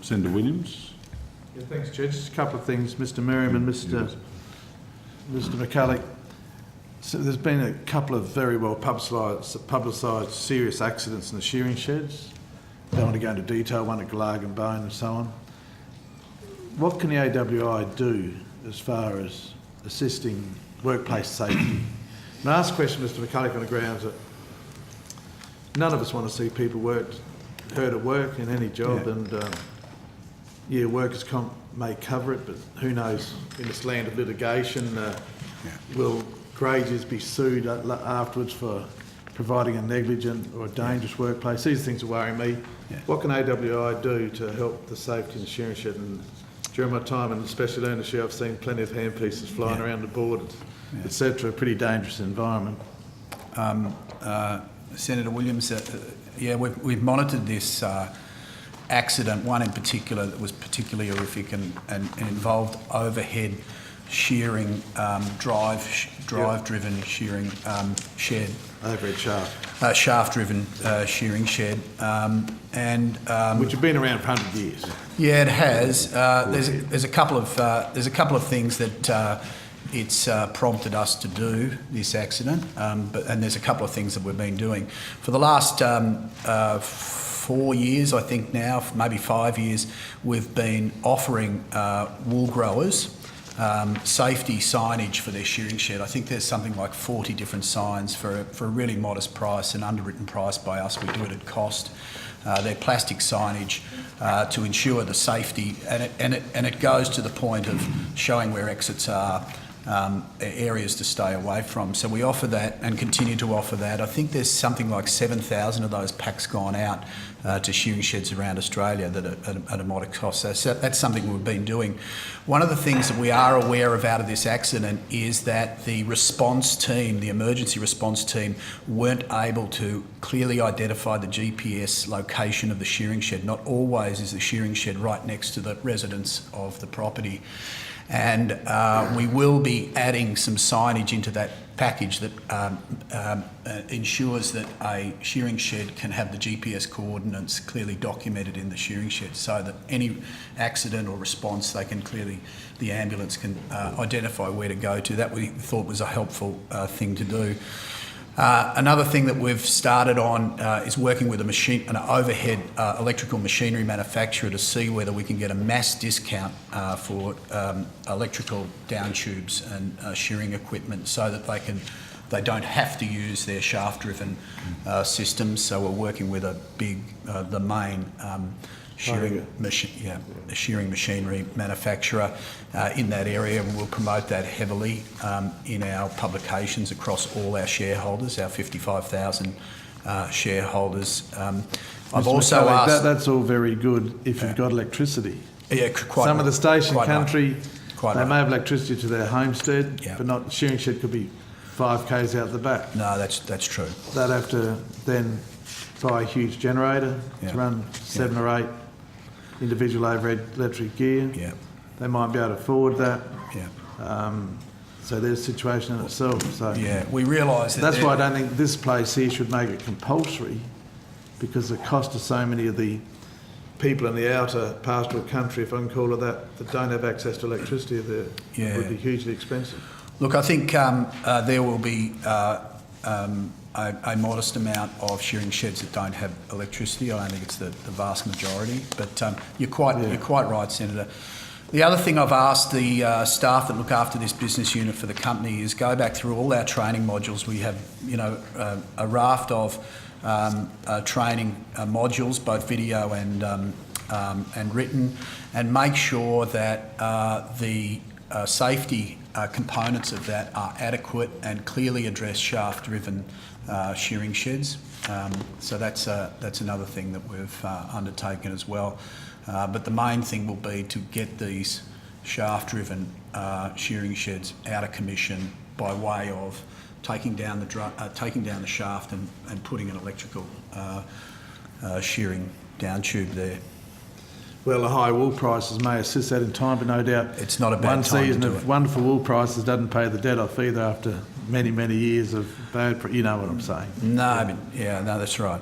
Senator Williams. Yeah, thanks, Chair. Just a couple of things, Mr. Merriam and Mr. McCulloch. So there's been a couple of very well publicised serious accidents in the shearing sheds. Don't want to go into detail, one at Glargan Bone and so on. What can the AWI do as far as assisting workplace safety? And I ask a question, Mr. McCulloch, on the grounds that none of us want to see people hurt at work in any job, and workers' comp may cover it, but who knows, in this land of litigation, will Graziers be sued afterwards for providing a negligent or a dangerous workplace? These things are worrying me. Yeah. What can AWI do to help the safety in the shearing shed? And during my time in the special ownership, I've seen plenty of handpieces flying around the board, etc. Pretty dangerous environment. Senator Williams, we've monitored this accident, one in particular that was particularly horrific and involved overhead shearing, drive-driven shearing shed. Overhead shaft. Shaft-driven shearing shed, which have been around for 100 years. Yeah, it has. There's a couple of things that it's prompted us to do this accident, and there's a couple of things that we've been doing for the last 4 years, I think now, maybe 5 years. We've been offering wool growers safety signage for their shearing shed. I think there's something like 40 different signs for a really modest price, an underwritten price by us. We do it at cost. They're plastic signage to ensure the safety, and it goes to the point of showing where exits are, areas to stay away from. So we offer that and continue to offer that. I think there's something like 7,000 of those packs gone out to shearing sheds around Australia that are at a modest cost. So that's something we've been doing. One of the things that we are aware of out of this accident is that the response team, the emergency response team, weren't able to clearly identify the GPS location of the shearing shed. Not always is the shearing shed right next to the residence of the property. And we will be adding some signage into that package that ensures that a shearing shed can have the GPS coordinates clearly documented in the shearing shed, so that any accident or response, the ambulance can identify where to go to. That we thought was a helpful thing to do. Another thing that we've started on is working with an overhead electrical machinery manufacturer to see whether we can get a mass discount for electrical down tubes and shearing equipment, so that they don't have to use their shaft-driven systems. So we're working with the main shearing machinery manufacturer in that area, and we'll promote that heavily in our publications across all our shareholders, our 55,000 shareholders. I've also asked... That's all very good if you've got electricity. Yeah, quite. Some of the station country, they may have electricity to their homestead, but not. The shearing shed could be 5 k's out the back. No, that's true. They'd have to then buy a huge generator to run 7 or 8 individual overhead electric gear. Yeah. They might be able to afford that. Yeah. So there's a situation in itself. So yeah, we realise that. That's why I don't think this place here should make it compulsory, because the cost of so many of the people in the outer pastoral country, if I can call it that don't have access to electricity, would be hugely expensive. Look, I think there will be a modest amount of shearing sheds that don't have electricity. I don't think it's the vast majority, but you're quite right, Senator. The other thing I've asked the staff that look after this business unit for the company is go back through all our training modules. We have, a raft of training modules, both video and written, and make sure that the safety components of that are adequate and clearly address shaft-driven shearing sheds. So that's another thing that we've undertaken as well. But the main thing will be to get these shaft-driven shearing sheds out of commission by way of taking down the shaft and putting an electrical shearing down tube there. Well, the high wool prices may assist that in time, but no doubt it's not a bad time to do it. One season of wonderful wool prices doesn't pay the debt off either after many, many years of bad. You know what I'm saying? No, that's right.